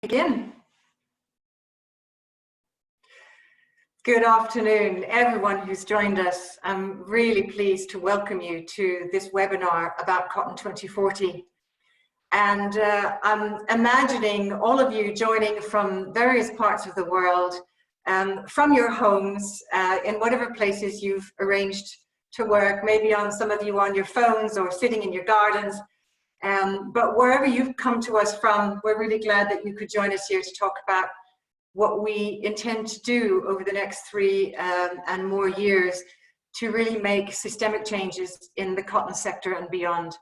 Begin. Good afternoon, everyone who's joined us. I'm really pleased to welcome you to this webinar about Cotton 2040. And I'm imagining all of you joining from various parts of the world, from your homes, in whatever places you've arranged to work, maybe on some of you on your phones or sitting in your gardens. But wherever you've come to us from, we're really glad that you could join us here to talk about what we intend to do over the next 3 and more years to really make systemic changes in the cotton sector and beyond.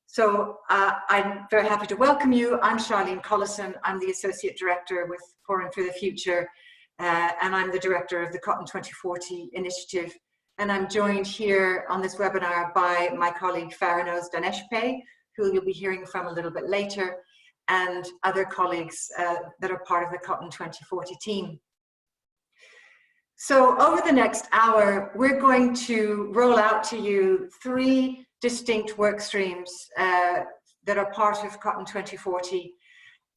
So I'm very happy to welcome you. I'm Charlene Collison. I'm the Associate Director with Forum for the Future, and I'm the Director of the Cotton 2040 initiative. And I'm joined here on this webinar by my colleague Farahnaz Daneshpay, who you'll be hearing from a little bit later, and other colleagues that are part of the Cotton 2040 team. So over the next hour, we're going to roll out to you 3 distinct work streams that are part of Cotton 2040.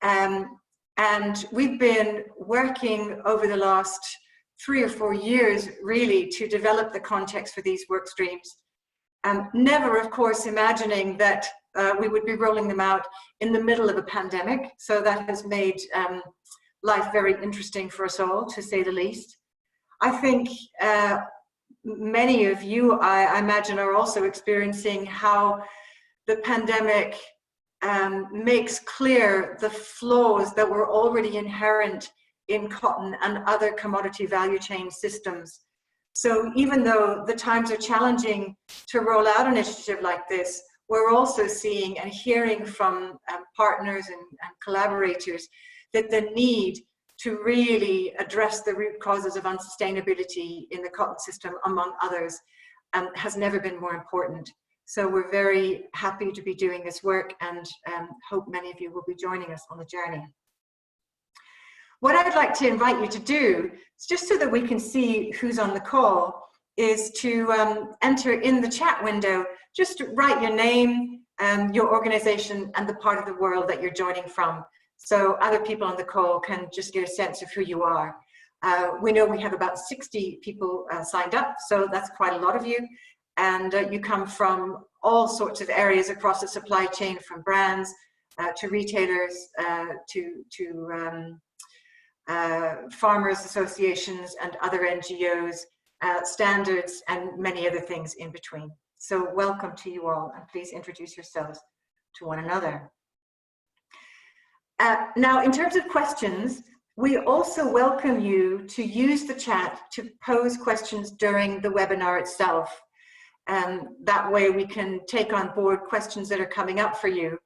And we've been working over the last 3 or 4 years, really, to develop the context for these work streams. Never, of course, imagining that we would be rolling them out in the middle of a pandemic. So that has made life very interesting for us all, to say the least. I think many of you, I imagine, are also experiencing how the pandemic makes clear the flaws that were already inherent in cotton and other commodity value chain systems. So even though the times are challenging to roll out an initiative like this, we're also seeing and hearing from partners and collaborators that the need to really address the root causes of unsustainability in the cotton system, among others, has never been more important. So we're very happy to be doing this work and hope many of you will be joining us on the journey. What I'd like to invite you to do, just so that we can see who's on the call, is to enter in the chat window, just write your name, your organization, and the part of the world that you're joining from. So other people on the call can just get a sense of who you are. We know we have about 60 people signed up, so that's quite a lot of you. And you come from all sorts of areas across the supply chain, from brands to retailers to farmers associations and other NGOs, standards, and many other things in between. So welcome to you all, and please introduce yourselves to one another. Now, in terms of questions, we also welcome you to use the chat to pose questions during the webinar itself. That way we can take on board questions that are coming up for you.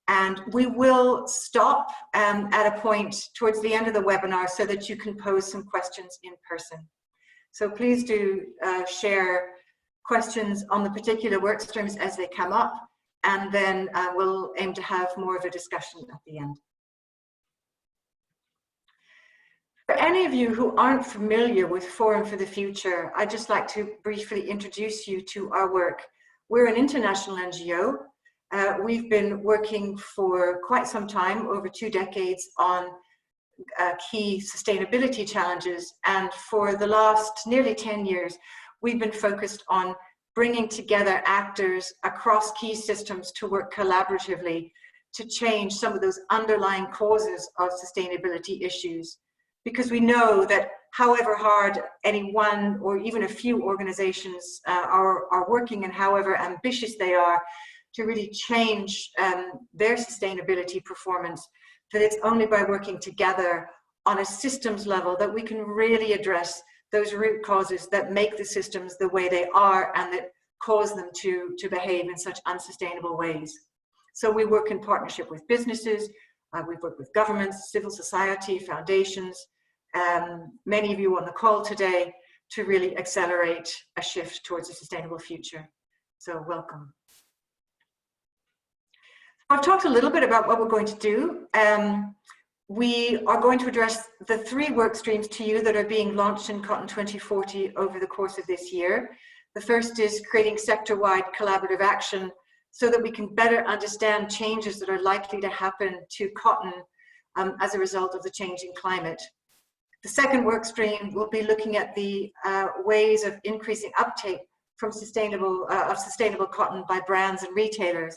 And we will stop at a point towards the end of the webinar so that you can pose some questions in person. So please do share questions on the particular work streams as they come up, and then we'll aim to have more of a discussion at the end. For any of you who aren't familiar with Forum for the Future, I'd just like to briefly introduce you to our work. We're an international NGO. We've been working for quite some time, over 2 decades, on key sustainability challenges. And for the last nearly 10 years, we've been focused on bringing together actors across key systems to work collaboratively to change some of those underlying causes of sustainability issues. Because we know that however hard any one or even a few organizations are working, and however ambitious they are to really change their sustainability performance, that it's only by working together on a systems level that we can really address those root causes that make the systems the way they are and that cause them to behave in such unsustainable ways. So we work in partnership with businesses, we've worked with governments, civil society, foundations, many of you on the call today, to really accelerate a shift towards a sustainable future. So welcome. I've talked a little bit about what we're going to do. We are going to address the 3 work streams to you that are being launched in Cotton 2040 over the course of this year. The first is creating sector-wide collaborative action so that we can better understand changes that are likely to happen to cotton as a result of the changing climate. The second work stream will be looking at the ways of increasing uptake from sustainable cotton by brands and retailers.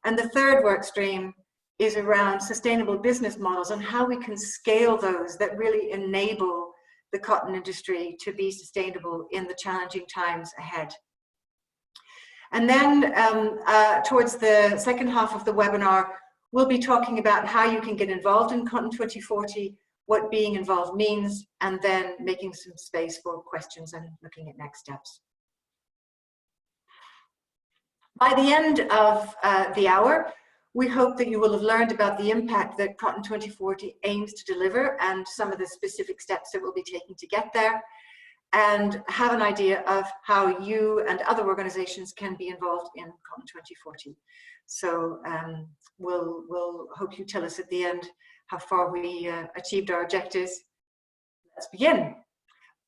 And the third work stream is around sustainable business models and how we can scale those that really enable the cotton industry to be sustainable in the challenging times ahead. And then towards the second half of the webinar, we'll be talking about how you can get involved in Cotton 2040, what being involved means, and then making some space for questions and looking at next steps. By the end of the hour, we hope that you will have learned about the impact that Cotton 2040 aims to deliver and some of the specific steps that we'll be taking to get there, and have an idea of how you and other organizations can be involved in Cotton 2040. So we'll hope you tell us at the end how far we achieved our objectives. Let's begin.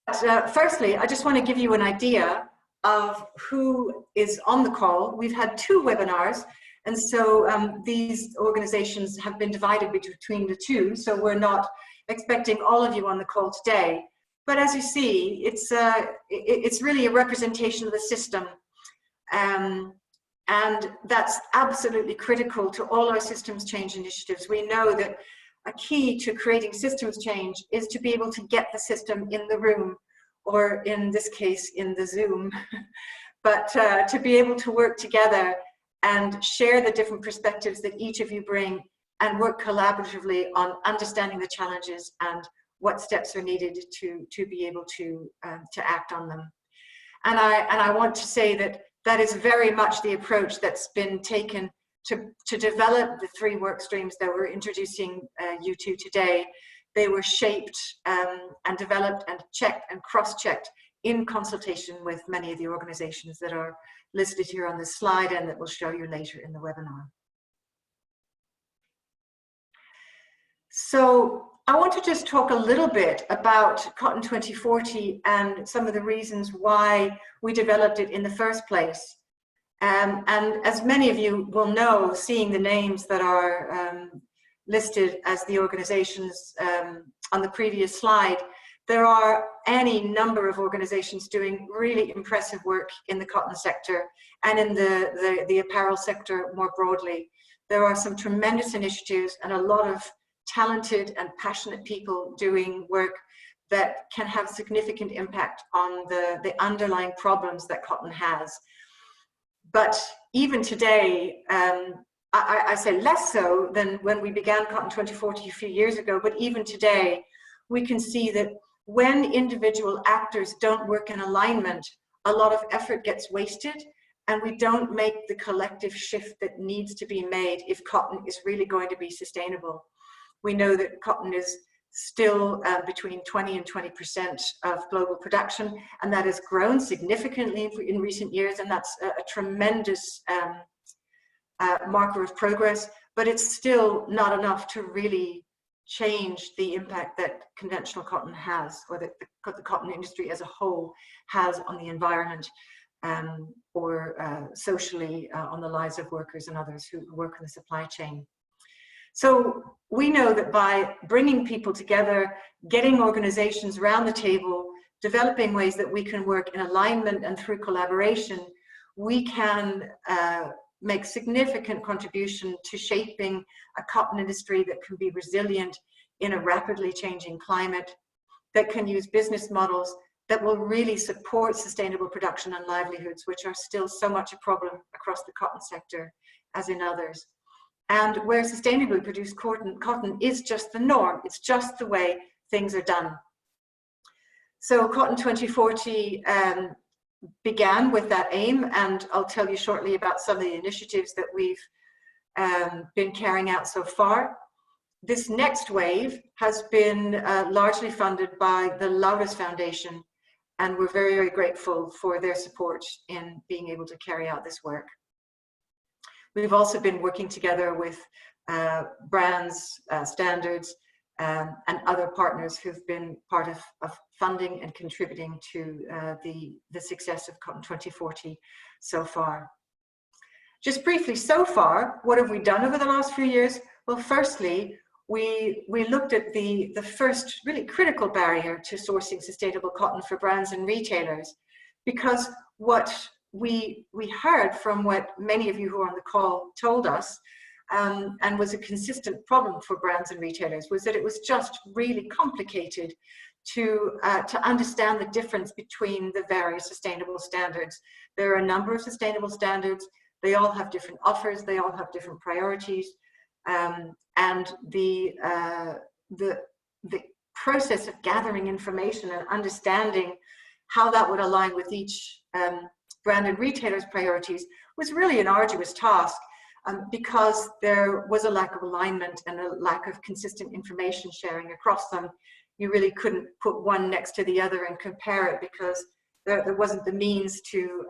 But, firstly, I just want to give you an idea of who is on the call. We've had 2 webinars, and so these organizations have been divided between the 2, so we're not expecting all of you on the call today. But as you see, it's really a representation of the system, and that's absolutely critical to all our systems change initiatives. We know that a key to creating systems change is to be able to get the system in the room, or in this case, in the Zoom, but to be able to work together and share the different perspectives that each of you bring and work collaboratively on understanding the challenges and what steps are needed to be able to act on them. And I want to say that that is very much the approach that's been taken to develop the 3 work streams that we're introducing you to today. They were shaped and developed and checked and cross-checked in consultation with many of the organizations that are listed here on this slide and that we'll show you later in the webinar. So I want to just talk a little bit about Cotton 2040 and some of the reasons why we developed it in the first place. And as many of you will know, seeing the names that are listed as the organizations on the previous slide, there are any number of organizations doing really impressive work in the cotton sector and in the apparel sector more broadly. There are some tremendous initiatives and a lot of talented and passionate people doing work that can have significant impact on the underlying problems that cotton has. But even today, I say less so than when we began Cotton 2040 a few years ago, but even today, we can see that when individual actors don't work in alignment, a lot of effort gets wasted, and we don't make the collective shift that needs to be made if cotton is really going to be sustainable. We know that cotton is still between 20 and 20% of global production, and that has grown significantly in recent years, and that's a tremendous marker of progress, but it's still not enough to really change the impact that conventional cotton has, or that the cotton industry as a whole has on the environment or socially on the lives of workers and others who work in the supply chain. So we know that by bringing people together, getting organizations around the table, developing ways that we can work in alignment and through collaboration, we can make significant contribution to shaping a cotton industry that can be resilient in a rapidly changing climate, that can use business models that will really support sustainable production and livelihoods, which are still so much a problem across the cotton sector as in others. And where sustainably produced cotton is just the norm, it's just the way things are done. So Cotton 2040 began with that aim, and I'll tell you shortly about some of the initiatives that we've been carrying out so far. This next wave has been largely funded by the Laudes Foundation, and we're very, very grateful for their support in being able to carry out this work. We've also been working together with brands, standards, and other partners who've been part of funding and contributing to the success of Cotton 2040 so far. Just briefly, so far, what have we done over the last few years? Well, firstly, we looked at the first really critical barrier to sourcing sustainable cotton for brands and retailers, because what we heard from what many of you who are on the call told us, and was a consistent problem for brands and retailers, was that it was just really complicated to understand the difference between the various sustainable standards. There are a number of sustainable standards. They all have different offers. They all have different priorities. And the process of gathering information and understanding how that would align with each brand and retailer's priorities was really an arduous task, because there was a lack of alignment and a lack of consistent information sharing across them. You really couldn't put one next to the other and compare it, because there wasn't the means to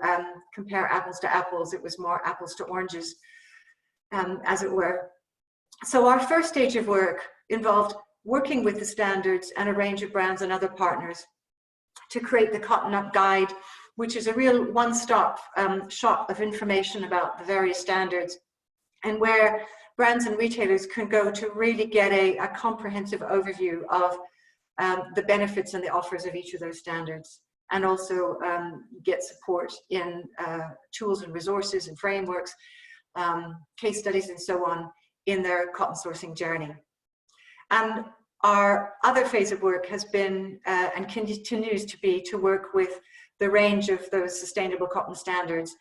compare apples to apples. It was more apples to oranges, as it were. So our first stage of work involved working with the standards and a range of brands and other partners to create the Cotton Up Guide, which is a real one-stop shop of information about the various standards, and where brands and retailers can go to really get a comprehensive overview of the benefits and the offers of each of those standards, and also get support in tools and resources and frameworks, case studies and so on in their cotton sourcing journey. And our other phase of work has been and continues to be to work with the range of those sustainable cotton standards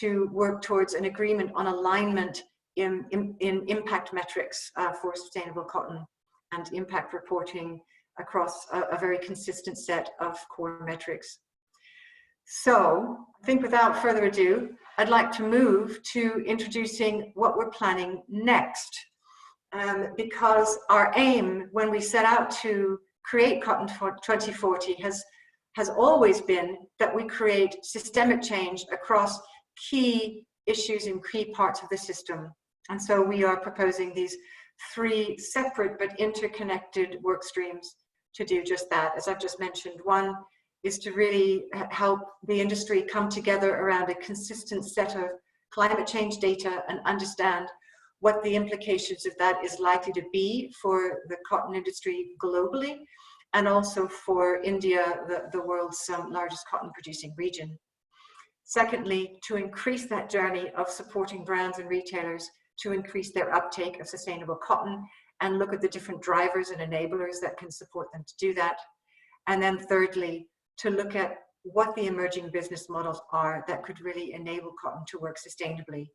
to work towards an agreement on alignment in impact metrics for sustainable cotton and impact reporting across a very consistent set of core metrics. So I think without further ado, I'd like to move to introducing what we're planning next. Because our aim when we set out to create Cotton 2040 has always been that we create systemic change across key issues in key parts of the system. And so we are proposing these 3 separate but interconnected work streams to do just that. As I've just mentioned, one is to really help the industry come together around a consistent set of climate change data and understand what the implications of that is likely to be for the cotton industry globally, and also for India, the world's largest cotton producing region. Secondly, to increase that journey of supporting brands and retailers to increase their uptake of sustainable cotton and look at the different drivers and enablers that can support them to do that. And then thirdly, to look at what the emerging business models are that could really enable cotton to work sustainably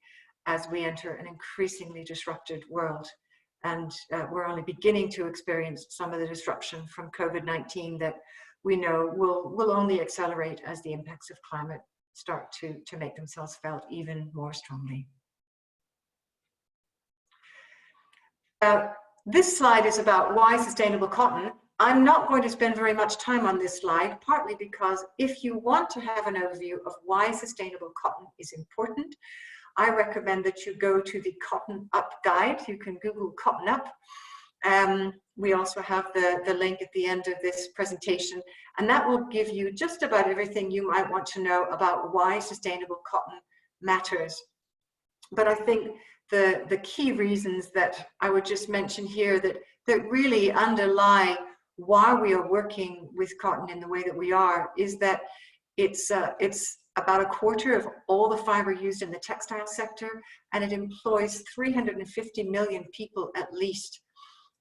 as we enter an increasingly disrupted world. And we're only beginning to experience some of the disruption from COVID-19 that we know will only accelerate as the impacts of climate start to make themselves felt even more strongly. This slide is about why sustainable cotton. I'm not going to spend very much time on this slide, partly because if you want to have an overview of why sustainable cotton is important, I recommend that you go to the Cotton Up Guide. You can Google Cotton Up. We also have the link at the end of this presentation, and that will give you just about everything you might want to know about why sustainable cotton matters. But I think the key reasons that I would just mention here that really underlie why we are working with cotton in the way that we are is that it's about a quarter of all the fiber used in the textile sector, and it employs 350 million people at least.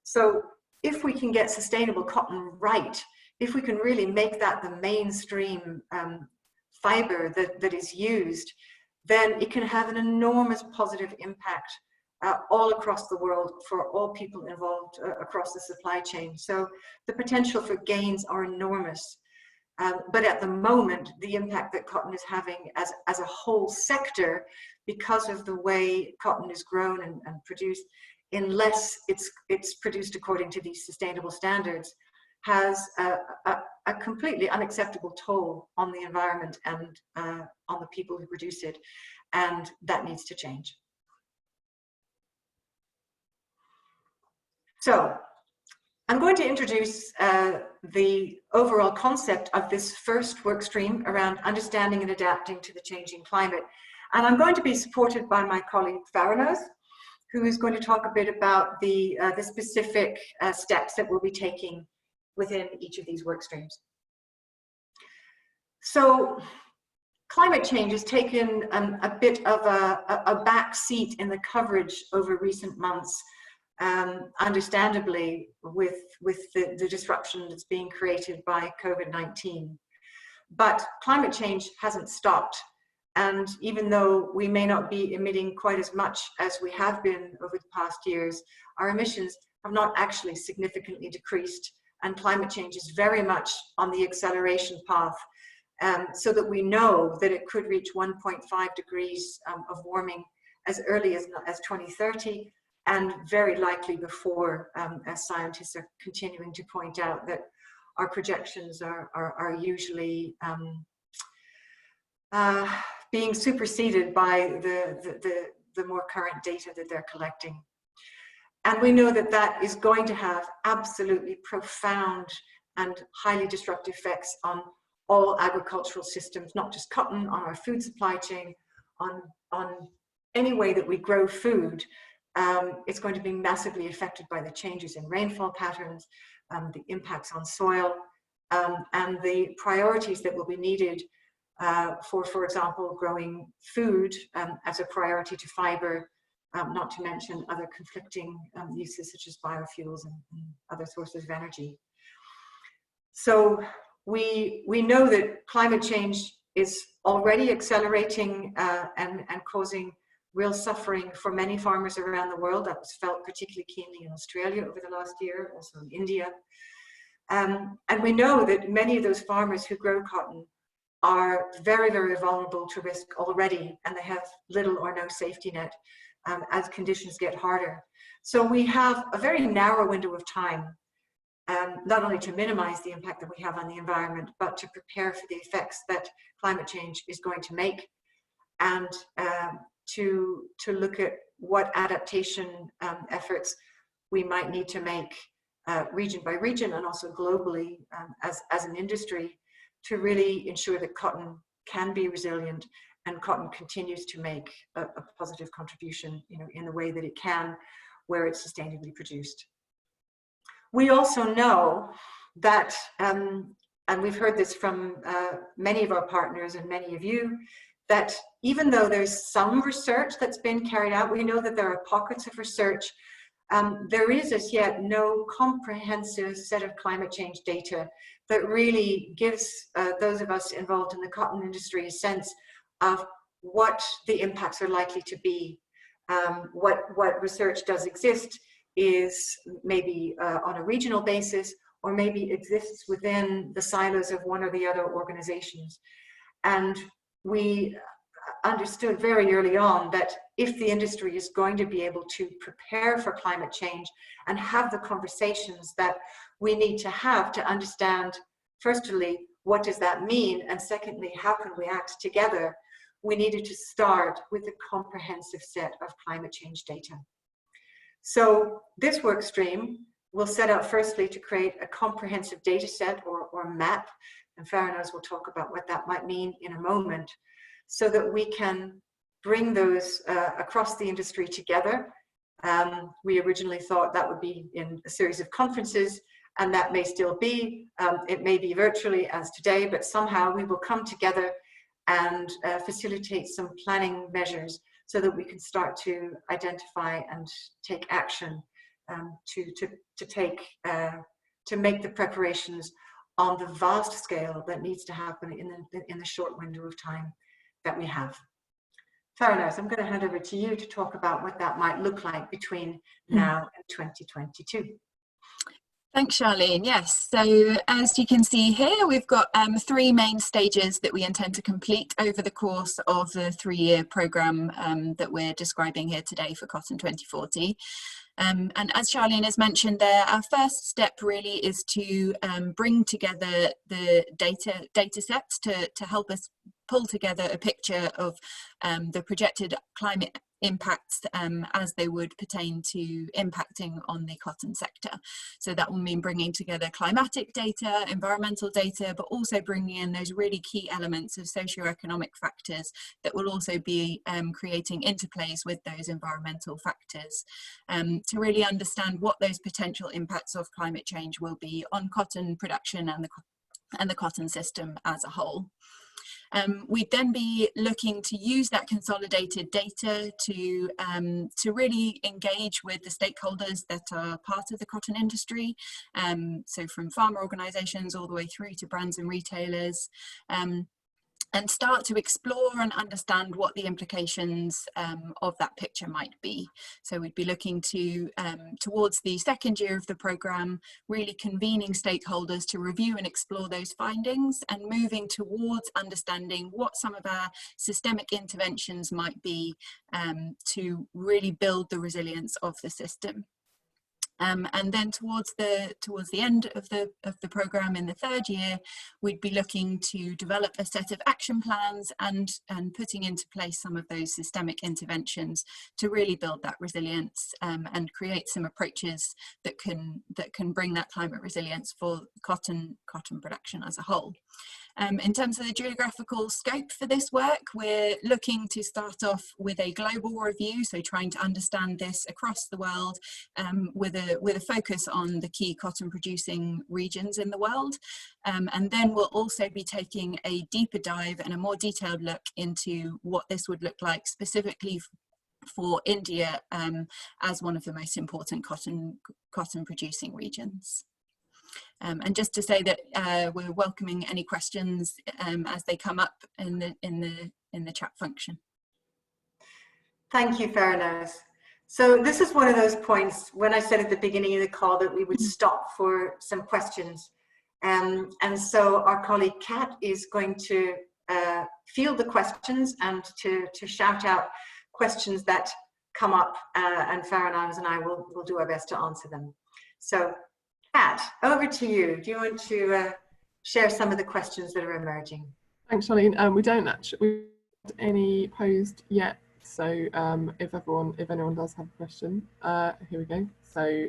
So if we can get sustainable cotton right, if we can really make that the mainstream fiber that is used, then it can have an enormous positive impact all across the world for all people involved across the supply chain. So the potential for gains are enormous. But at the moment, the impact that cotton is having as a whole sector, because of the way cotton is grown and produced, unless it's produced according to these sustainable standards, has a completely unacceptable toll on the environment and on the people who produce it, and that needs to change. So I'm going to introduce the overall concept of this first work stream around understanding and adapting to the changing climate. And I'm going to be supported by my colleague Farahnaz, who is going to talk a bit about the specific steps that we'll be taking within each of these work streams. So climate change has taken a bit of a back seat in the coverage over recent months, understandably with the disruption that's being created by COVID-19. But climate change hasn't stopped. And even though we may not be emitting quite as much as we have been over the past years, our emissions have not actually significantly decreased. And climate change is very much on the acceleration path, so that we know that it could reach 1.5 degrees of warming as early as 2030, and very likely before, as scientists are continuing to point out that our projections are usually being superseded by the more current data that they're collecting. And we know that that is going to have absolutely profound and highly disruptive effects on all agricultural systems, not just cotton, on our food supply chain, on any way that we grow food. It's going to be massively affected by the changes in rainfall patterns, the impacts on soil, and the priorities that will be needed for example, growing food as a priority to fiber, not to mention other conflicting uses such as biofuels and other sources of energy. So we know that climate change is already accelerating and causing real suffering for many farmers around the world. That was felt particularly keenly in Australia over the last year, also in India. And we know that many of those farmers who grow cotton are very, very vulnerable to risk already, and they have little or no safety net as conditions get harder. So we have a very narrow window of time, not only to minimize the impact that we have on the environment, but to prepare for the effects that climate change is going to make, and to look at what adaptation efforts we might need to make region by region, and also globally as an industry, to really ensure that cotton can be resilient and cotton continues to make a positive contribution, in the way that it can, where it's sustainably produced. We also know that, and we've heard this from many of our partners and many of you, that even though there's some research that's been carried out, we know that there are pockets of research. There is as yet no comprehensive set of climate change data that really gives those of us involved in the cotton industry a sense of what the impacts are likely to be. What research does exist is maybe on a regional basis, or maybe exists within the silos of one or the other organizations. And we understood very early on that if the industry is going to be able to prepare for climate change and have the conversations that we need to have to understand, firstly, what does that mean? And secondly, how can we act together? We needed to start with a comprehensive set of climate change data. So this work stream will set out firstly to create a comprehensive data set or map, and Farah will talk about what that might mean in a moment, so that we can bring those across the industry together. We originally thought that would be in a series of conferences, and that may still be. It may be virtually as today, but somehow we will come together and facilitate some planning measures so that we can start to identify and take action to make the preparations on the vast scale that needs to happen in the short window of time that we have. Farah, I'm going to hand over to you to talk about what that might look like between now and 2022. Thanks, Charlene. Yes, so as you can see here, we've got 3 main stages that we intend to complete over the course of the 3-year programme that we're describing here today for Cotton 2040. And as Charlene has mentioned there, our first step really is to bring together the data sets to help us pull together a picture of the projected climate impacts as they would pertain to impacting on the cotton sector. So that will mean bringing together climatic data, environmental data, but also bringing in those really key elements of socioeconomic factors that will also be creating interplays with those environmental factors to really understand what those potential impacts of climate change will be on cotton production and the cotton system as a whole. We'd then be looking to use that consolidated data to really engage with the stakeholders that are part of the cotton industry, so from farmer organisations all the way through to brands and retailers, and start to explore and understand what the implications of that picture might be. So we'd be looking to, towards the second year of the programme, really convening stakeholders to review and explore those findings and moving towards understanding what some of our systemic interventions might be to really build the resilience of the system. And then towards the end of the programme in the third year, we'd be looking to develop a set of action plans and putting into place some of those systemic interventions to really build that resilience and create some approaches that can bring that climate resilience for cotton production as a whole. In terms of the geographical scope for this work, we're looking to start off with a global review, so trying to understand this across the world with a focus on the key cotton producing regions in the world. And then we'll also be taking a deeper dive and a more detailed look into what this would look like specifically for India as one of the most important cotton producing regions. And just to say that we're welcoming any questions as they come up in the chat function. Thank you, Farnaz. So this is one of those points when I said at the beginning of the call that we would stop for some questions. And so our colleague Kat is going to field the questions and to shout out questions that come up, and Farnaz and I will do our best to answer them. So Kat, over to you. Do you want to share some of the questions that are emerging? Thanks, Charlene. We don't actually have any posed yet. So if anyone does have a question, here we go. So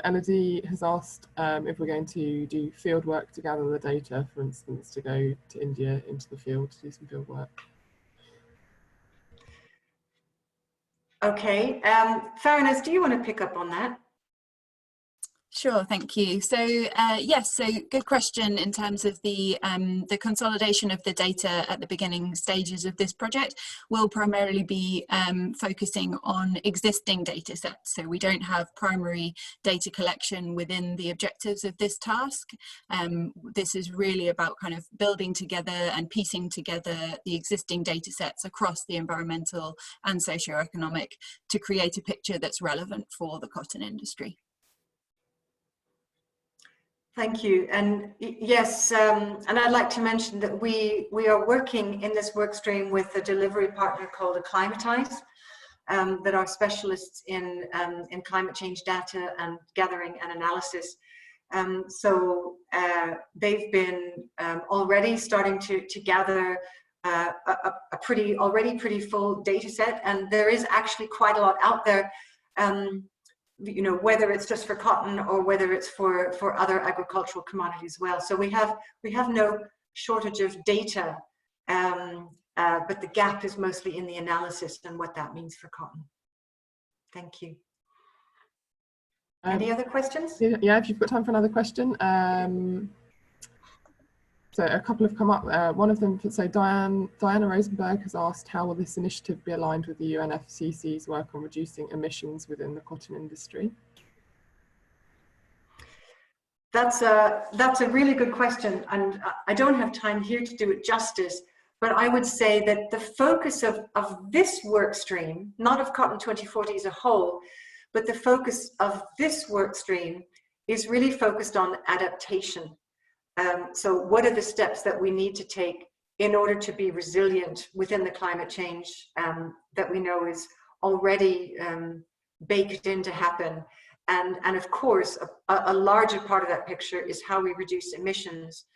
Elodie has asked if we're going to do field work to gather the data, for instance, to go to India into the field to do some field work. Okay, Farnaz, do you want to pick up on that? Sure, thank you. So yes, so good question in terms of the consolidation of the data at the beginning stages of this project. We'll primarily be focusing on existing data sets. So we don't have primary data collection within the objectives of this task. This is really about kind of building together and piecing together the existing data sets across the environmental and socioeconomic to create a picture that's relevant for the cotton industry. Thank you. And yes, and I'd like to mention that we are working in this work stream with a delivery partner called Acclimatise, that are specialists in climate change data and gathering and analysis. So they've been already starting to gather a already pretty full data set, and there is actually quite a lot out there. You know, whether it's just for cotton or whether it's for other agricultural commodities as well. So we have no shortage of data, but the gap is mostly in the analysis and what that means for cotton. Thank you. Any other questions? Yeah, if you've got time for another question. So a couple have come up. One of them, so Diana Rosenberg has asked, how will this initiative be aligned with the UNFCCC's work on reducing emissions within the cotton industry? That's a really good question, and I don't have time here to do it justice, but I would say that the focus of this work stream, not of Cotton 2040 as a whole, but the focus of this work stream is really focused on adaptation. So what are the steps that we need to take in order to be resilient within the climate change that we know is already baked in to happen? And of course, a larger part of that picture is how we reduce emissions.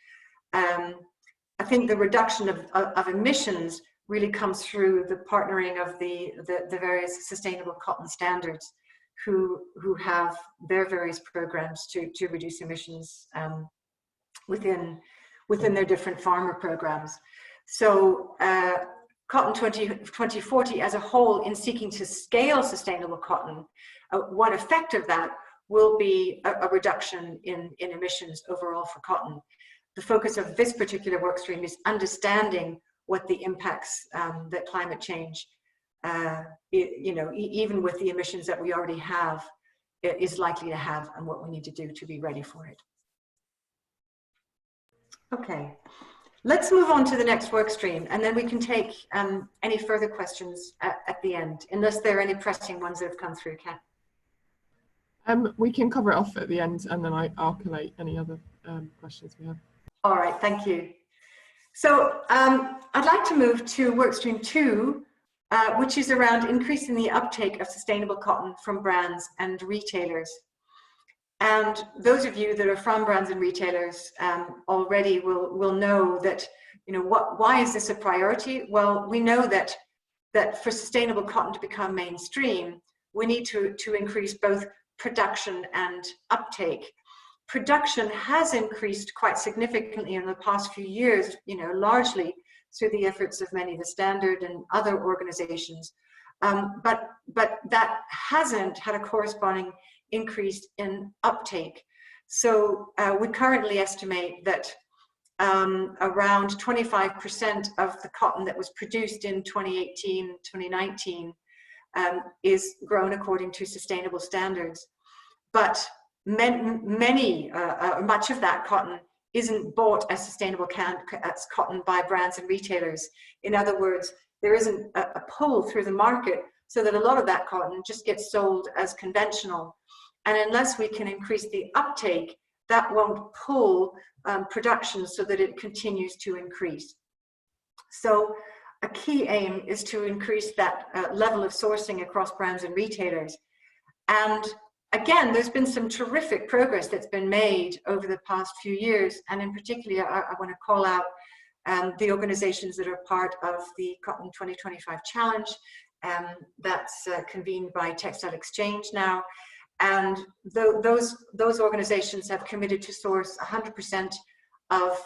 I think the reduction of emissions really comes through the partnering of the various sustainable cotton standards who have their various programs to reduce emissions within their different farmer programs. So Cotton 2040 as a whole, in seeking to scale sustainable cotton, one effect of that will be a reduction in emissions overall for cotton. The focus of this particular work stream is understanding what the impacts that climate change, even with the emissions that we already have, is likely to have, and what we need to do to be ready for it. Okay, let's move on to the next work stream, and then we can take any further questions at the end, unless there are any pressing ones that have come through, Kat. We can cover it off at the end, and then I'll collate any other questions we have. All right, thank you. So I'd like to move to work stream 2, which is around increasing the uptake of sustainable cotton from brands and retailers. And those of you that are from brands and retailers already will know that, why is this a priority? Well, we know that for sustainable cotton to become mainstream, we need to increase both production and uptake. Production has increased quite significantly in the past few years, largely through the efforts of many of the Standard and other organizations. But that hasn't had a corresponding increase in uptake. So we currently estimate that around 25% of the cotton that was produced in 2018, 2019 is grown according to sustainable standards. But much of that cotton isn't bought as sustainable as cotton by brands and retailers. In other words, there isn't a pull through the market, so that a lot of that cotton just gets sold as conventional. And unless we can increase the uptake, that won't pull production so that it continues to increase. So a key aim is to increase that level of sourcing across brands and retailers. And again, there's been some terrific progress that's been made over the past few years. And in particular, I want to call out the organizations that are part of the Cotton 2025 Challenge. That's convened by Textile Exchange now. And those organizations have committed to source 100% of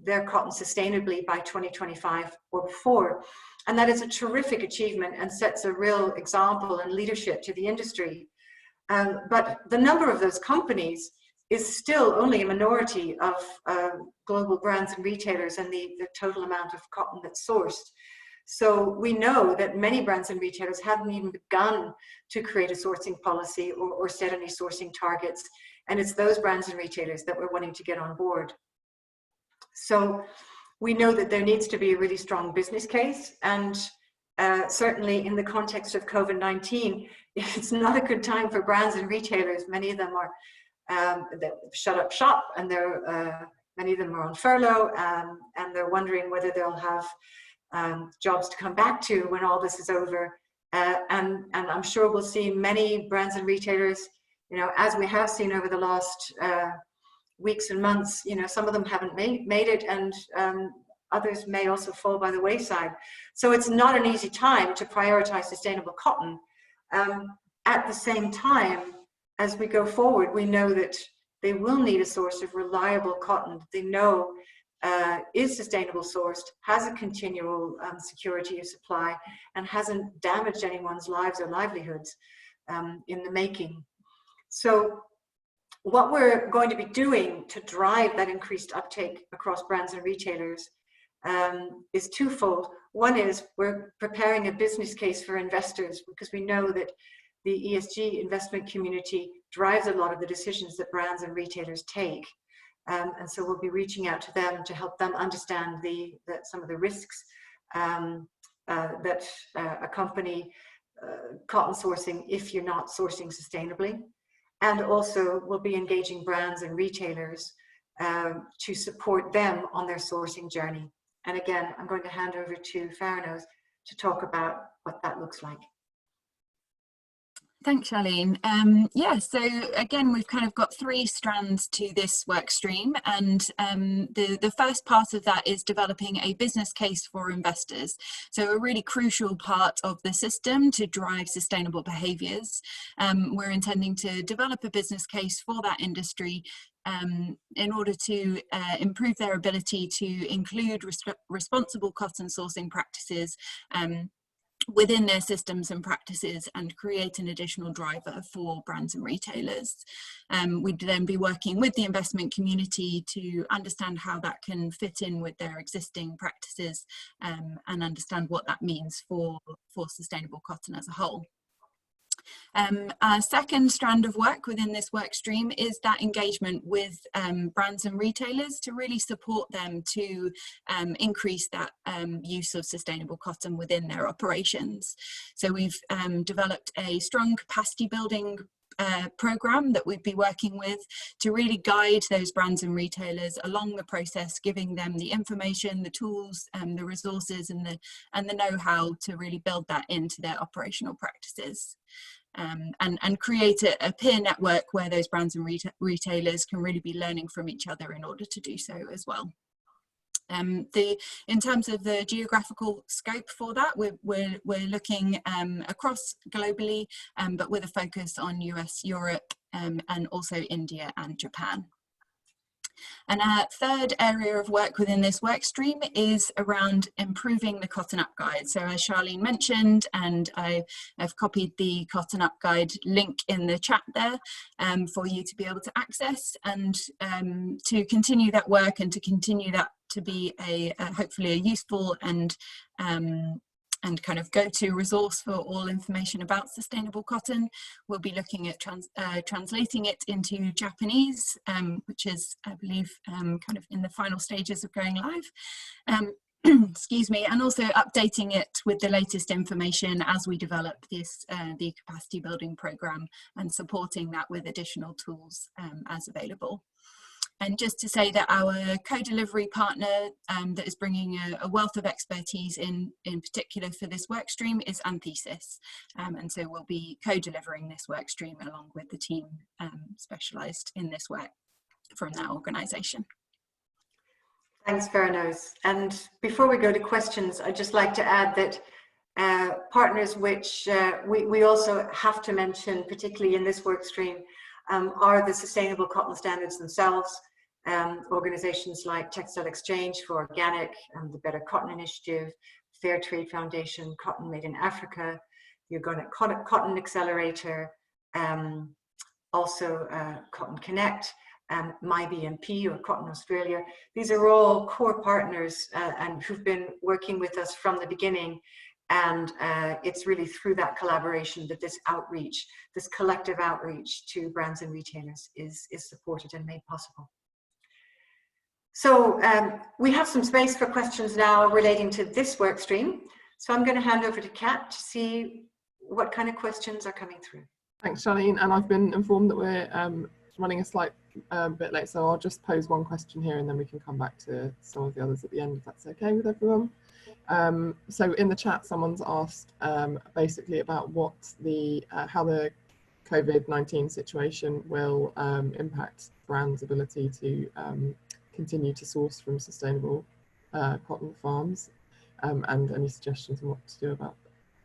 their cotton sustainably by 2025 or before. And that is a terrific achievement and sets a real example and leadership to the industry. But the number of those companies is still only a minority of global brands and retailers and the total amount of cotton that's sourced. So we know that many brands and retailers haven't even begun to create a sourcing policy or set any sourcing targets. And it's those brands and retailers that we're wanting to get on board. So we know that there needs to be a really strong business case. And certainly in the context of COVID-19, it's not a good time for brands and retailers. Many of them are they've shut up shop, and many of them are on furlough, and they're wondering whether they'll have jobs to come back to when all this is over. And I'm sure we'll see many brands and retailers, as we have seen over the last weeks and months, some of them haven't made it, and others may also fall by the wayside. So it's not an easy time to prioritize sustainable cotton. At the same time, as we go forward, we know that they will need a source of reliable cotton that they know is sustainable sourced, has a continual security of supply, and hasn't damaged anyone's lives or livelihoods in the making. So what we're going to be doing to drive that increased uptake across brands and retailers is twofold. One is we're preparing a business case for investors, because we know that the ESG investment community drives a lot of the decisions that brands and retailers take. And so we'll be reaching out to them to help them understand some of the risks that accompany cotton sourcing if you're not sourcing sustainably. And also we'll be engaging brands and retailers to support them on their sourcing journey. And again, I'm going to hand over to Farnose to talk about what that looks like. Thanks, Charlene. Yeah, so again, we've kind of got three strands to this work stream, and the first part of that is developing a business case for investors. So a really crucial part of the system to drive sustainable behaviours. We're intending to develop a business case for that industry in order to improve their ability to include responsible cotton sourcing practices within their systems and practices, and create an additional driver for brands and retailers. We'd then be working with the investment community to understand how that can fit in with their existing practices and understand what that means for sustainable cotton as a whole. Our second strand of work within this work stream is that engagement with brands and retailers to really support them to increase that use of sustainable cotton within their operations. So we've developed a strong capacity building program that we'd be working with to really guide those brands and retailers along the process, giving them the information, the tools, the resources, and the know-how to really build that into their operational practices. And create a peer network where those brands and retailers can really be learning from each other in order to do so as well. In terms of the geographical scope for that, we're looking across globally, but with a focus on US, Europe, and also India and Japan. And our third area of work within this work stream is around improving the Cotton Up Guide. So as Charlene mentioned, and I've copied the Cotton Up Guide link in the chat there for you to be able to access, and to continue that work and to continue that to be hopefully a useful and kind of go-to resource for all information about sustainable cotton. We'll be looking at translating it into Japanese, which is, I believe, kind of in the final stages of going live. Excuse me, and also updating it with the latest information as we develop this the capacity building program, and supporting that with additional tools as available. And just to say that our co-delivery partner that is bringing a wealth of expertise in particular for this work stream is Anthesis. And so we'll be co-delivering this work stream along with the team specialised in this work from that organisation. Thanks, Vernos. And before we go to questions, I'd just like to add that partners which we also have to mention, particularly in this work stream, are the Sustainable Cotton Standards themselves. Organizations like Textile Exchange for Organic, the Better Cotton Initiative, Fair Trade Foundation, Cotton Made in Africa, the Organic Cotton Accelerator, also Cotton Connect, MyBNP or Cotton Australia. These are all core partners and who've been working with us from the beginning. And it's really through that collaboration that this outreach, this collective outreach to brands and retailers is supported and made possible. So we have some space for questions now relating to this work stream. So I'm going to hand over to Kat to see what kind of questions are coming through. Thanks, Charlene. And I've been informed that we're running a slight bit late, so I'll just pose one question here and then we can come back to some of the others at the end, if that's okay with everyone. So in the chat, someone's asked basically about what how the COVID-19 situation will impact brands' ability to continue to source from sustainable cotton farms, and any suggestions on what to do about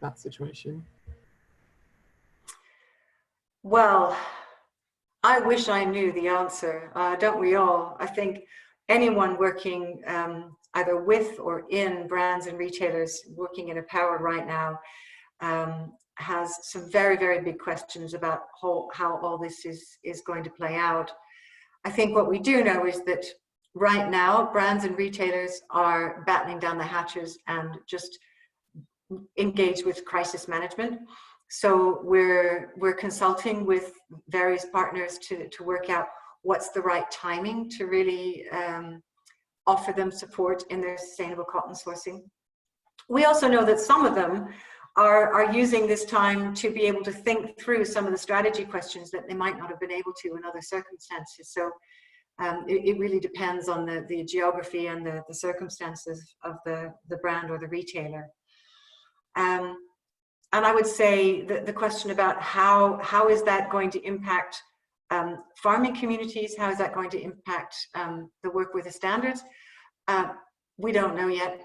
that situation. Well, I wish I knew the answer, don't we all? I think anyone working either with or in brands and retailers working in apparel right now has some very, very big questions about how all this is going to play out. I think what we do know is that right now, brands and retailers are battening down the hatches and just engaged with crisis management. So we're consulting with various partners to work out what's the right timing to really offer them support in their sustainable cotton sourcing. We also know that some of them are using this time to be able to think through some of the strategy questions that they might not have been able to in other circumstances. So it really depends on the geography and the circumstances of the brand or the retailer. I would say that the question about how is that going to impact farming communities, how is that going to impact the work with the standards, we don't know yet.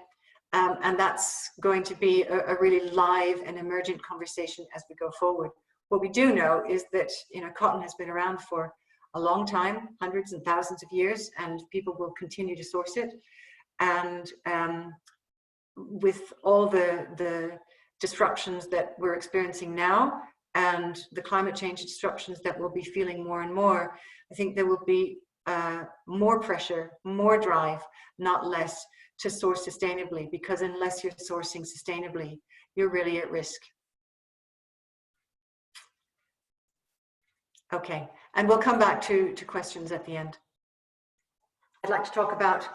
And that's going to be a really live and emergent conversation as we go forward. What we do know is that, you know, cotton has been around for a long time, hundreds and thousands of years, and people will continue to source it. And with all the disruptions that we're experiencing now and the climate change disruptions that we'll be feeling more and more, I think there will be more pressure, more drive, not less, to source sustainably, because unless you're sourcing sustainably, you're really at risk. Okay, and we'll come back to questions at the end. I'd like to talk about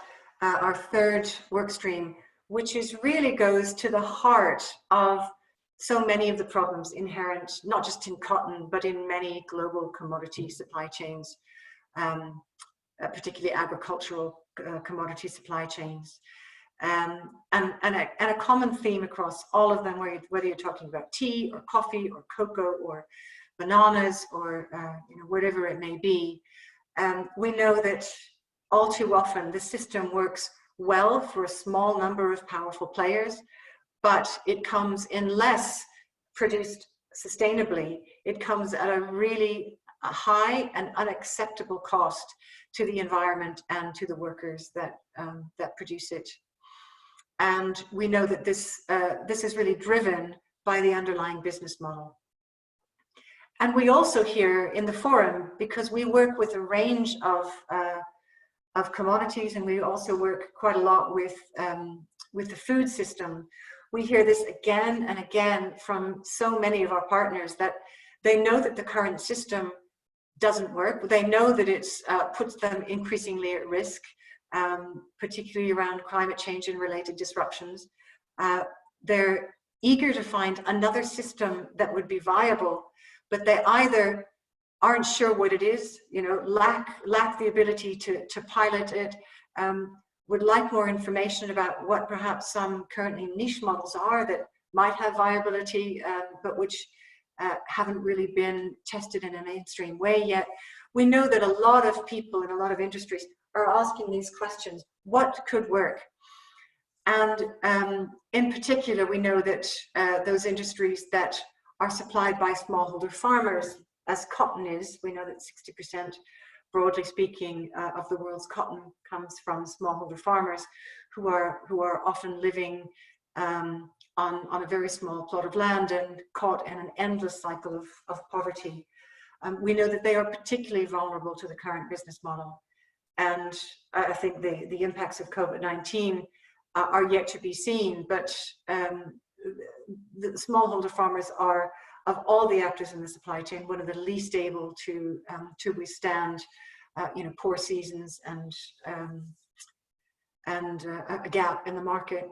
our third work stream, which is really goes to the heart of so many of the problems inherent, not just in cotton, but in many global commodity supply chains, particularly agricultural commodity supply chains. And a common theme across all of them, whether you're talking about tea or coffee or cocoa or bananas or you know, whatever it may be, we know that all too often the system works well for a small number of powerful players, but it comes, unless produced sustainably, it comes at a really high and unacceptable cost to the environment and to the workers that produce it. And we know that this is really driven by the underlying business model. And we also hear in the forum, because we work with a range of commodities, and we also work quite a lot with the food system, we hear this again and again from so many of our partners that they know that the current system doesn't work. They know that it puts them increasingly at risk, particularly around climate change and related disruptions. They're eager to find another system that would be viable, but they either aren't sure what it is, you know, lack the ability to pilot it, would like more information about what perhaps some currently niche models are that might have viability, but which haven't really been tested in a mainstream way yet. We know that a lot of people in a lot of industries are asking these questions: what could work? And in particular, we know that those industries that are supplied by smallholder farmers, as cotton is, we know that 60%, broadly speaking, of the world's cotton comes from smallholder farmers who are often living on a very small plot of land and caught in an endless cycle of poverty. We know that they are particularly vulnerable to the current business model. And I think the impacts of COVID-19 are yet to be seen, but the smallholder farmers are, of all the actors in the supply chain, one of the least able to withstand, you know, poor seasons and a gap in the market.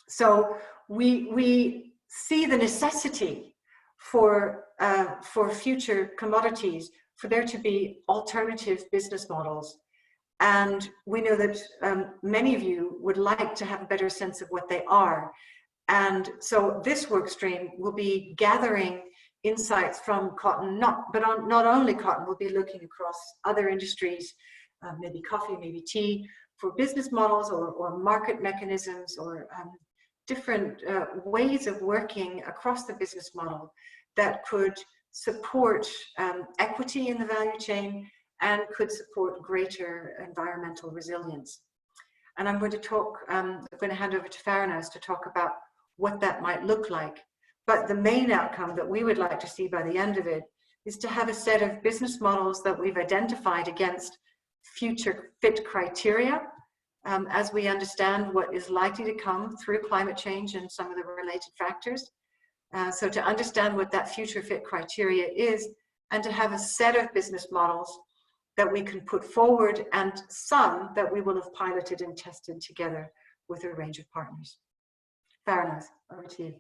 So we see the necessity for future commodities, for there to be alternative business models. And we know that many of you would like to have a better sense of what they are. And so this work stream will be gathering insights from cotton, but not only cotton, we'll be looking across other industries, maybe coffee, maybe tea, for business models or market mechanisms or different ways of working across the business model that could support equity in the value chain and could support greater environmental resilience. And I'm going to hand over to Farah to talk about what that might look like. But the main outcome that we would like to see by the end of it is to have a set of business models that we've identified against future fit criteria, as we understand what is likely to come through climate change and some of the related factors. So to understand what that future fit criteria is, and to have a set of business models that we can put forward, and some that we will have piloted and tested together with a range of partners. Farah, over to you.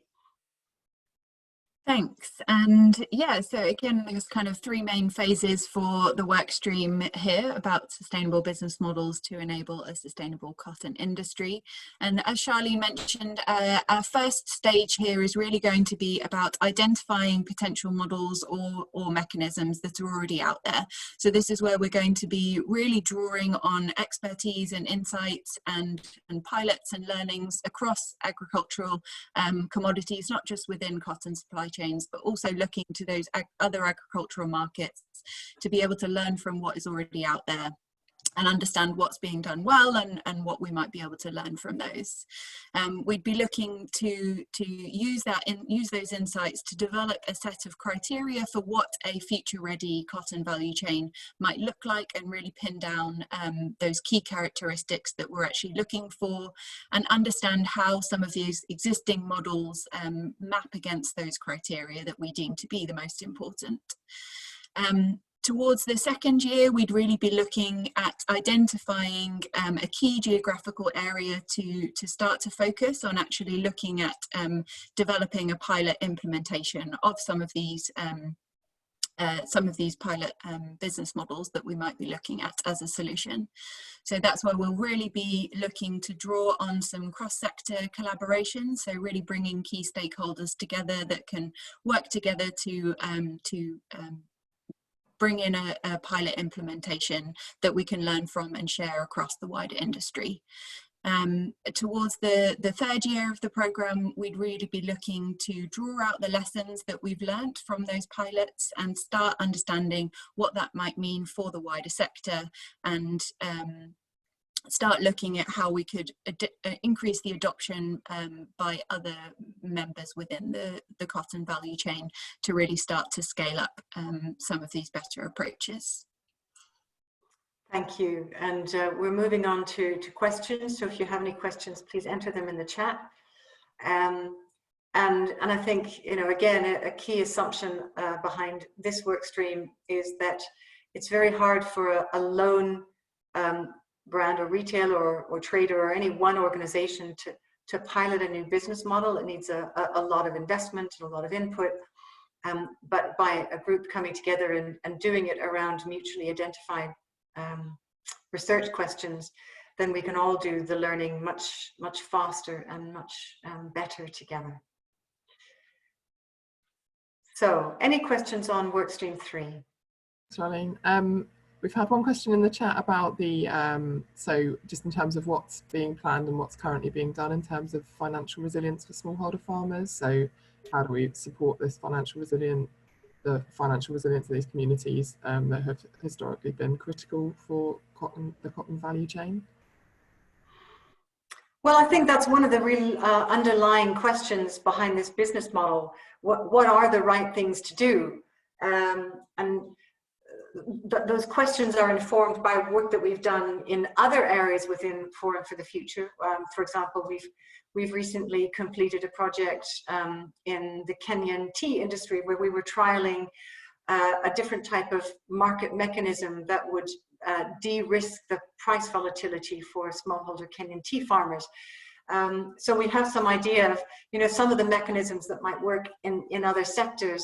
Thanks. And yeah, so again, there's kind of three main phases for the work stream here about sustainable business models to enable a sustainable cotton industry. And as Charlene mentioned, our first stage here is really going to be about identifying potential models or mechanisms that are already out there. So this is where we're going to be really drawing on expertise and insights and pilots and learnings across agricultural commodities, not just within cotton supply chains, but also looking to those other agricultural markets to be able to learn from what is already out there and understand what's being done well and what we might be able to learn from those. We'd be looking to use those insights to develop a set of criteria for what a future-ready cotton value chain might look like, and really pin down those key characteristics that we're actually looking for, and understand how some of these existing models map against those criteria that we deem to be the most important. Towards the second year, we'd really be looking at identifying a key geographical area to start to focus on, actually looking at developing a pilot implementation of some of these pilot business models that we might be looking at as a solution. So that's where we'll really be looking to draw on some cross-sector collaboration, so really bringing key stakeholders together that can work together to bring in a pilot implementation that we can learn from and share across the wider industry. Towards the third year of the programme, we'd really be looking to draw out the lessons that we've learnt from those pilots and start understanding what that might mean for the wider sector, and start looking at how we could increase the adoption by other members within the cotton value chain to really start to scale up some of these better approaches. Thank you. And we're moving on to questions. So if you have any questions, please enter them in the chat. And I think, you know, again, a key assumption behind this work stream is that it's very hard for a lone brand or retailer or trader or any one organization to pilot a new business model. It needs a lot of investment and a lot of input, but by a group coming together and doing it around mutually identified research questions, then we can all do the learning much faster and much better together. So any questions on workstream 3? Charlene, we've had one question in the chat about the, so just in terms of what's being planned and what's currently being done in terms of financial resilience for smallholder farmers. So how do we support this financial resilience of these communities that have historically been critical for the cotton value chain? Well, I think that's one of the real underlying questions behind this business model. What are the right things to do? And those questions are informed by work that we've done in other areas within Forum for the Future. For example, we've recently completed a project in the Kenyan tea industry where we were trialing a different type of market mechanism that would de-risk the price volatility for smallholder Kenyan tea farmers. So we have some idea of, you know, some of the mechanisms that might work in other sectors.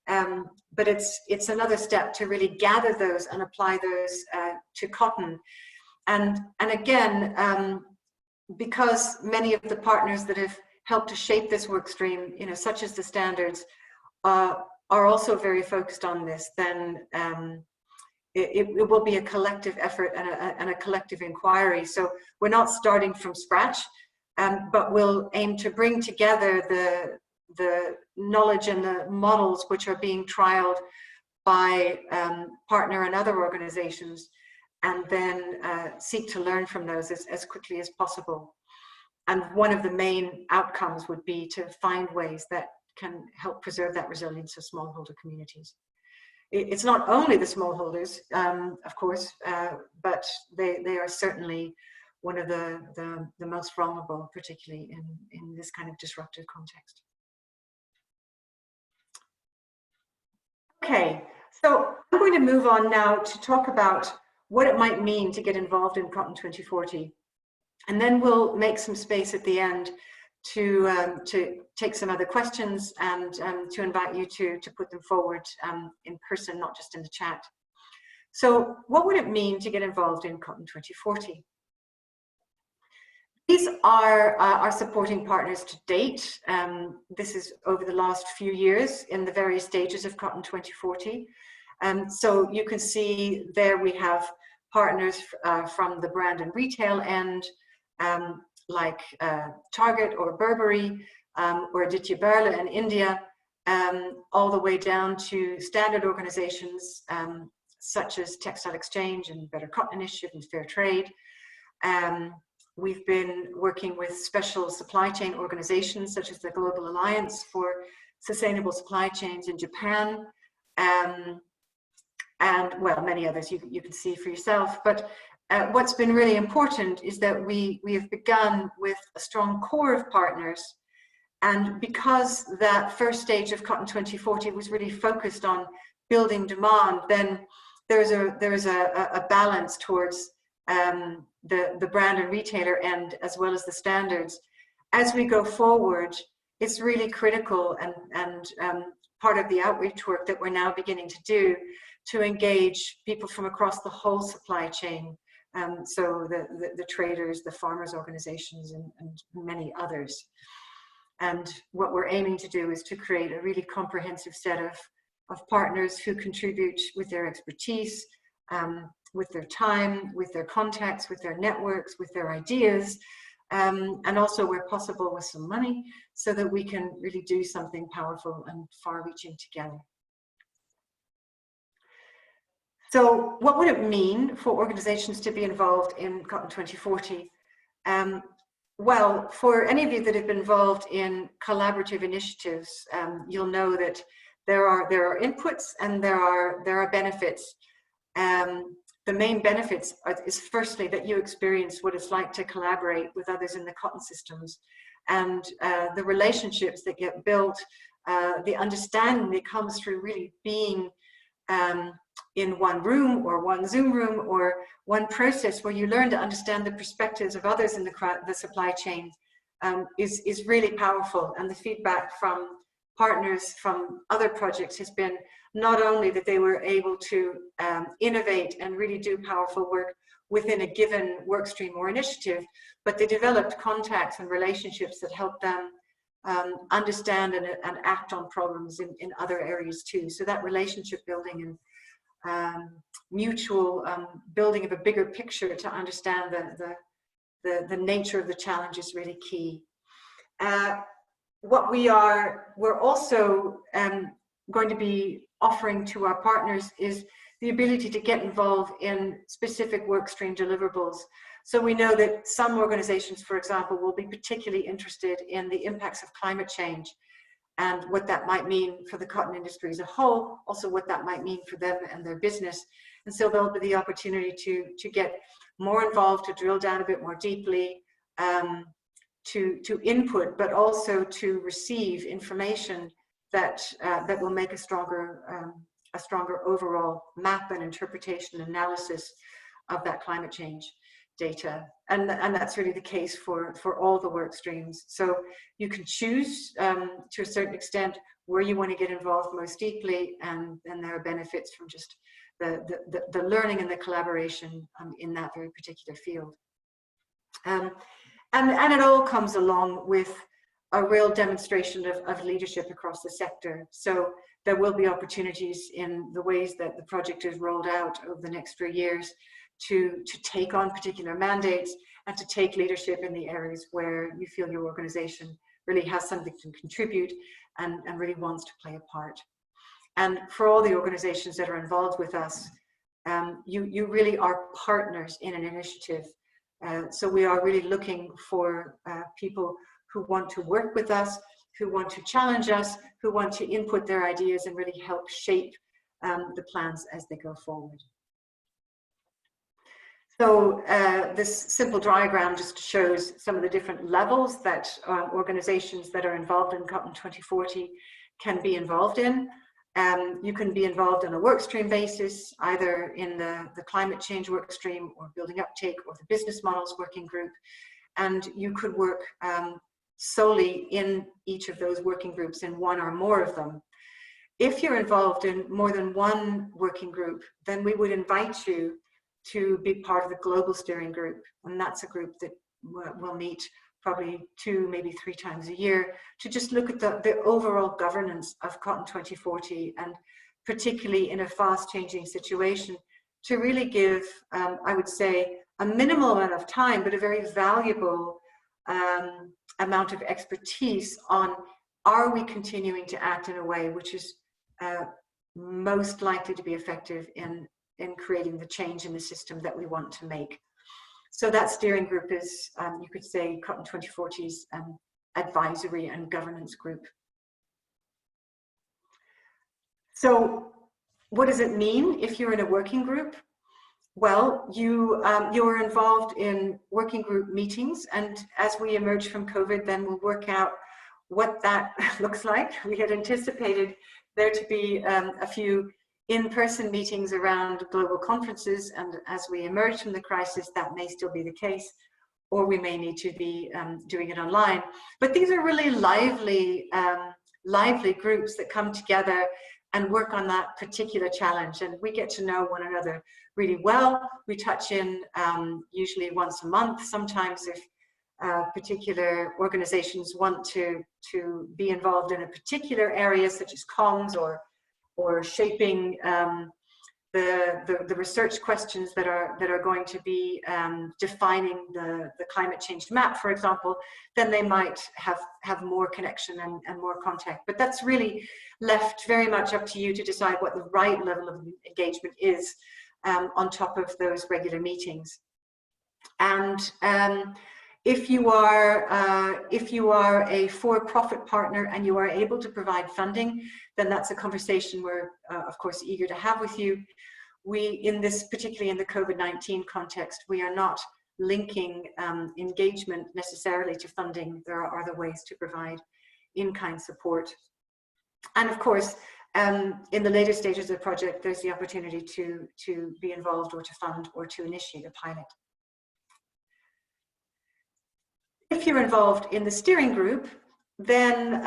But it's another step to really gather those and apply those to cotton. And again, because many of the partners that have helped to shape this work stream, you know, such as the standards, are also very focused on this, then it will be a collective effort and a collective inquiry. So we're not starting from scratch, but we'll aim to bring together the knowledge and the models which are being trialed by partner and other organizations, and then seek to learn from those as quickly as possible. And one of the main outcomes would be to find ways that can help preserve that resilience of smallholder communities. It's not only the smallholders, of course, but they are certainly one of the most vulnerable, particularly in this kind of disruptive context. Okay, so I'm going to move on now to talk about what it might mean to get involved in Cotton 2040. And then we'll make some space at the end to take some other questions and to invite you to put them forward in person, not just in the chat. So what would it mean to get involved in Cotton 2040? These are our supporting partners to date. This is over the last few years in the various stages of Cotton 2040. So you can see there we have partners from the brand and retail end, like Target or Burberry or Aditya Birla in India, all the way down to standard organizations such as Textile Exchange and Better Cotton Initiative and Fair Trade. We've been working with special supply chain organizations such as the Global Alliance for Sustainable Supply Chains in Japan, and well, many others you can see for yourself. But what's been really important is that we have begun with a strong core of partners, and because that first stage of Cotton 2040 was really focused on building demand, then there's a balance towards the brand and retailer end as well as the standards. As we go forward, it's really critical and part of the outreach work that we're now beginning to do to engage people from across the whole supply chain. So the traders, the farmers organizations, and many others. And what we're aiming to do is to create a really comprehensive set of partners who contribute with their expertise, with their time, with their contacts, with their networks, with their ideas, and also where possible with some money, so that we can really do something powerful and far-reaching together. So what would it mean for organizations to be involved in Cotton 2040? Well, for any of you that have been involved in collaborative initiatives, you'll know that there are inputs and there are benefits. The main benefits is firstly that you experience what it's like to collaborate with others in the cotton systems, and the relationships that get built, the understanding that comes through really being in one room or one Zoom room or one process where you learn to understand the perspectives of others in the supply chain is really powerful. And the feedback from partners from other projects has been not only that they were able to innovate and really do powerful work within a given work stream or initiative, but they developed contacts and relationships that helped them understand and act on problems in other areas too. So that relationship building and mutual building of a bigger picture to understand the nature of the challenge is really key. What we're also going to be offering to our partners is the ability to get involved in specific workstream deliverables. So we know that some organizations, for example, will be particularly interested in the impacts of climate change and what that might mean for the cotton industry as a whole, also what that might mean for them and their business. And so there'll be the opportunity to get more involved, to drill down a bit more deeply, to input, but also to receive information that will make a stronger overall map and interpretation analysis of that climate change data. And that's really the case for all the work streams. So you can choose to a certain extent where you want to get involved most deeply, and there are benefits from just the learning and the collaboration in that very particular field. And it all comes along with a real demonstration of leadership across the sector. So there will be opportunities in the ways that the project is rolled out over the next few years to take on particular mandates and to take leadership in the areas where you feel your organization really has something to contribute and really wants to play a part. And for all the organizations that are involved with us, you really are partners in an initiative. So we are really looking for people who want to work with us, who want to challenge us, who want to input their ideas and really help shape the plans as they go forward. So this simple diagram just shows some of the different levels that organizations that are involved in Cotton 2040 can be involved in. You can be involved on a workstream basis, either in the climate change workstream or building uptake or the business models working group. And you could work solely in each of those working groups, in one or more of them. If you're involved in more than one working group, then we would invite you to be part of the global steering group. And that's a group that will meet probably 2, maybe 3 times a year to just look at the overall governance of Cotton 2040, and particularly in a fast changing situation, to really give, I would say, a minimal amount of time, but a very valuable amount of expertise on, are we continuing to act in a way which is most likely to be effective in creating the change in the system that we want to make. So that steering group is, you could say, Cotton 2040's advisory and governance group. So what does it mean if you're in a working group? Well, you're involved in working group meetings, and as we emerge from COVID, then we'll work out what that looks like. We had anticipated there to be a few in-person meetings around global conferences, and as we emerge from the crisis, that may still be the case, or we may need to be doing it online. But these are really lively groups that come together and work on that particular challenge, and we get to know one another really well. We touch in usually once a month. Sometimes if particular organizations want to be involved in a particular area, such as comms or shaping the research questions that are going to be defining the climate change map, for example, then they might have more connection and more contact. But that's really left very much up to you to decide what the right level of engagement is on top of those regular meetings. And if you are a for-profit partner and you are able to provide funding, then that's a conversation we're of course eager to have with you. Particularly in the COVID-19 context, we are not linking engagement necessarily to funding. There are other ways to provide in-kind support. And of course, in the later stages of the project, there's the opportunity to be involved or to fund or to initiate a pilot. If you're involved in the steering group, then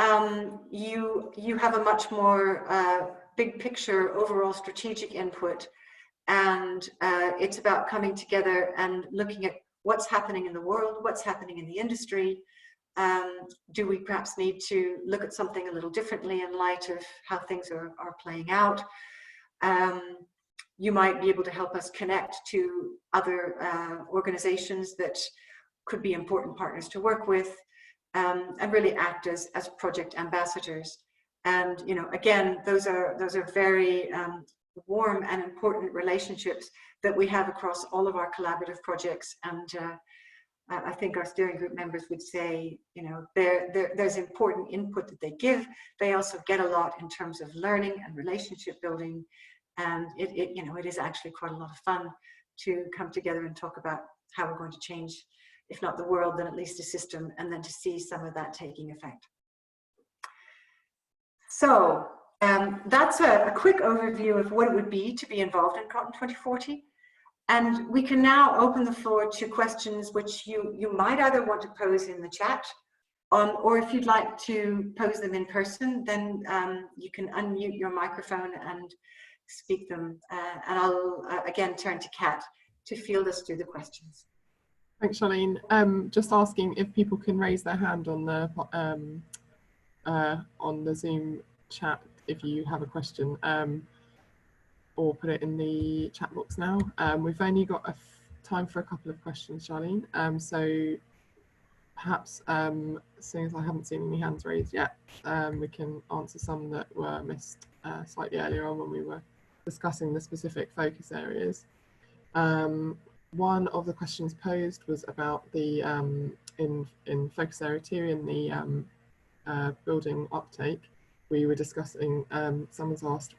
you have a much more big picture overall strategic input, and it's about coming together and looking at what's happening in the world, what's happening in the industry. Do we perhaps need to look at something a little differently in light of how things are playing out? You might be able to help us connect to other organizations that could be important partners to work with, and really act as project ambassadors. And again, those are very warm and important relationships that we have across all of our collaborative projects. And I think our steering group members would say, there's important input that they give. They also get a lot in terms of learning and relationship building, and it is actually quite a lot of fun to come together and talk about how we're going to change, if not the world, then at least the system, and then to see some of that taking effect. So that's a quick overview of what it would be to be involved in Cotton 2040. And we can now open the floor to questions which you might either want to pose in the chat, or if you'd like to pose them in person, then you can unmute your microphone and speak them. And I'll again turn to Kat to field us through the questions. Thanks, Charlene. Just asking if people can raise their hand on the Zoom chat if you have a question, or put it in the chat box now. We've only got time for a couple of questions, Charlene. So perhaps, seeing as I haven't seen any hands raised yet, we can answer some that were missed slightly earlier on when we were discussing the specific focus areas. One of the questions posed was about the in focus area 2 in the building uptake. We were discussing, someone's asked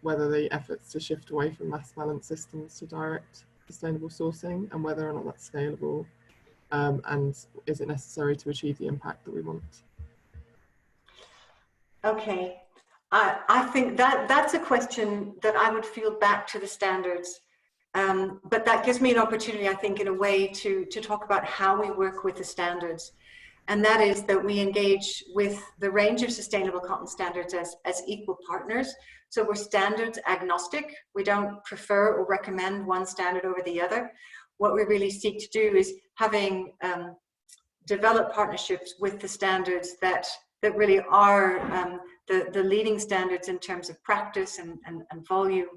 whether the efforts to shift away from mass balance systems to direct sustainable sourcing, and whether or not that's scalable, and is it necessary to achieve the impact that we want? Okay, I think that's a question that I would field back to the standards. But that gives me an opportunity, I think, in a way to talk about how we work with the standards. And that is that we engage with the range of sustainable cotton standards as equal partners. So we're standards agnostic. We don't prefer or recommend one standard over the other. What we really seek to do is having developed partnerships with the standards that really are the leading standards in terms of practice and volume,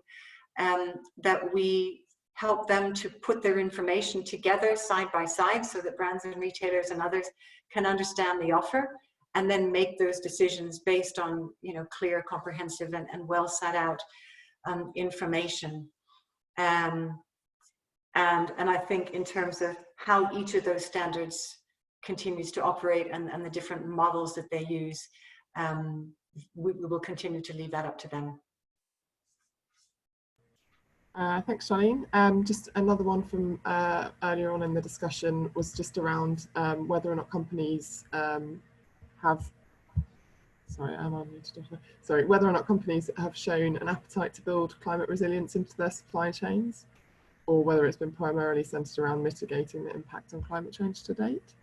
that we help them to put their information together side by side so that brands and retailers and others can understand the offer and then make those decisions based on, you know, clear, comprehensive and well set out information. And I think in terms of how each of those standards continues to operate and the different models that they use, we will continue to leave that up to them. Thanks, Charlene. Just another one from earlier on in the discussion was just around whether or not companies whether or not companies have shown an appetite to build climate resilience into their supply chains, or whether it's been primarily centered around mitigating the impact on climate change to date.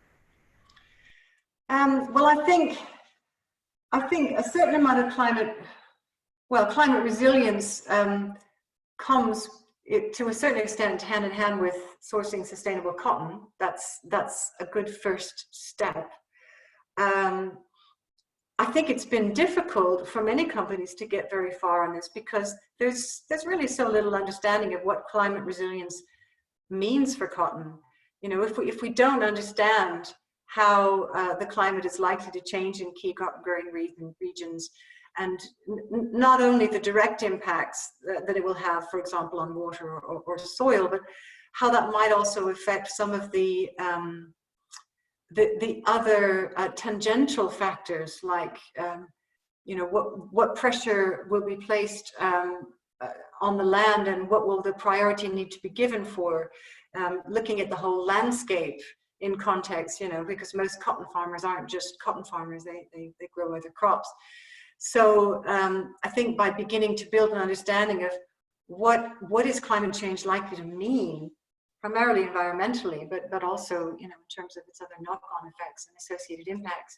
Well, I think a certain amount of climate resilience comes to a certain extent hand in hand with sourcing sustainable cotton. That's a good first step. I think it's been difficult for many companies to get very far on this because there's really so little understanding of what climate resilience means for cotton. You know, if we don't understand how the climate is likely to change in key cotton growing regions, and not only the direct impacts that it will have, for example, on water or soil, but how that might also affect some of the other tangential factors, like you know, what pressure will be placed on the land, and what will the priority need to be given for looking at the whole landscape in context, you know, because most cotton farmers aren't just cotton farmers, they grow other crops. So I think by beginning to build an understanding of what is climate change likely to mean, primarily environmentally, but also, you know, in terms of its other knock-on effects and associated impacts,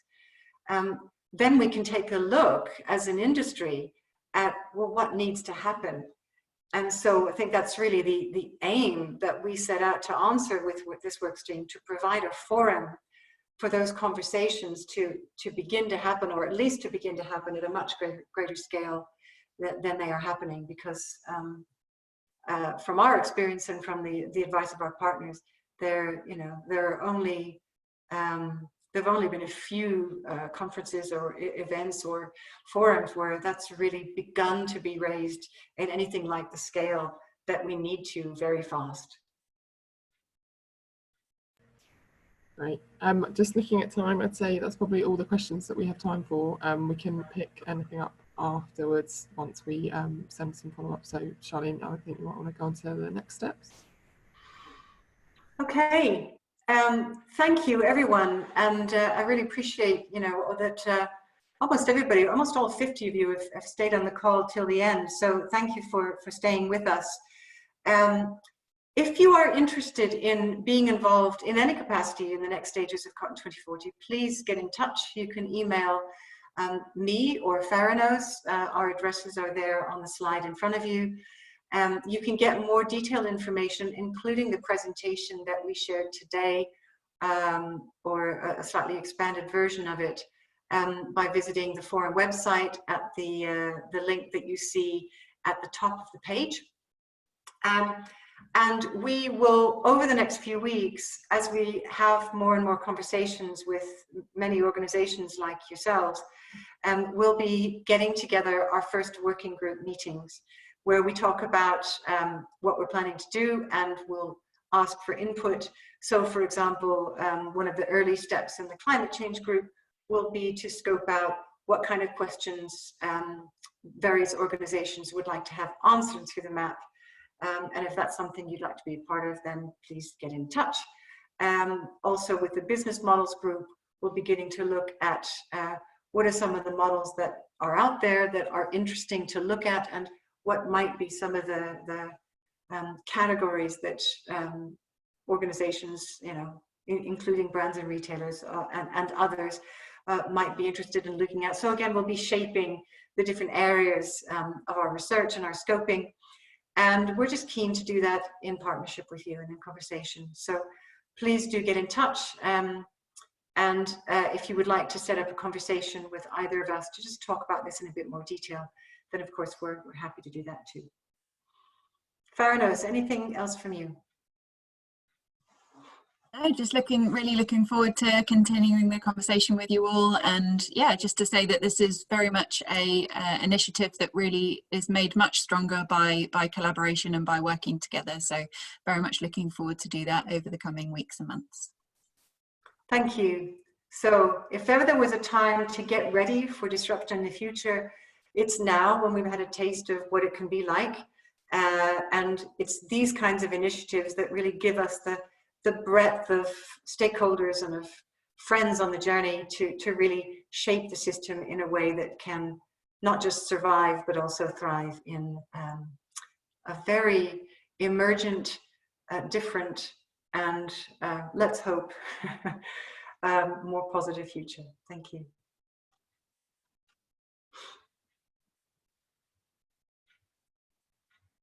then we can take a look as an industry at, well, what needs to happen. And so I think that's really the aim that we set out to answer with this work stream, to provide a forum for those conversations to begin to happen, or at least to begin to happen at a much greater scale than they are happening, because from our experience and from the advice of our partners, there have only been a few conferences or events or forums where that's really begun to be raised in anything like the scale that we need to very fast. Great. Just looking at time, I'd say that's probably all the questions that we have time for. We can pick anything up afterwards once we send some follow-up. So Charlene, I think you might want to go on to the next steps. Okay. Thank you, everyone. And I really appreciate, you know, that almost everybody, almost all 50 of you have stayed on the call till the end. So thank you for staying with us. If you are interested in being involved in any capacity in the next stages of Cotton 2040, please get in touch. You can email me or Theranos. Our addresses are there on the slide in front of you. You can get more detailed information, including the presentation that we shared today, or a slightly expanded version of it, by visiting the forum website at the link that you see at the top of the page. And we will, over the next few weeks, as we have more and more conversations with many organizations like yourselves, we'll be getting together our first working group meetings, where we talk about what we're planning to do, and we'll ask for input. So, for example, one of the early steps in the climate change group will be to scope out what kind of questions various organizations would like to have answered through the map. And if that's something you'd like to be a part of, then please get in touch. Also with the business models group, we're beginning to look at what are some of the models that are out there that are interesting to look at, and what might be some of the categories that organizations, you know, including brands and retailers and others, might be interested in looking at. So again, we'll be shaping the different areas of our research and our scoping. And we're just keen to do that in partnership with you and in conversation. So please do get in touch. And if you would like to set up a conversation with either of us to just talk about this in a bit more detail, then of course we're happy to do that too. Faranos, anything else from you? No, just really looking forward to continuing the conversation with you all, and yeah, just to say that this is very much a initiative that really is made much stronger by collaboration and by working together. So very much looking forward to do that over the coming weeks and months. Thank you. So if ever there was a time to get ready for disruption in the future, it's now, when we've had a taste of what it can be like. And it's these kinds of initiatives that really give us the breadth of stakeholders and of friends on the journey to really shape the system in a way that can not just survive, but also thrive in a very emergent, different, and let's hope more positive future. Thank you.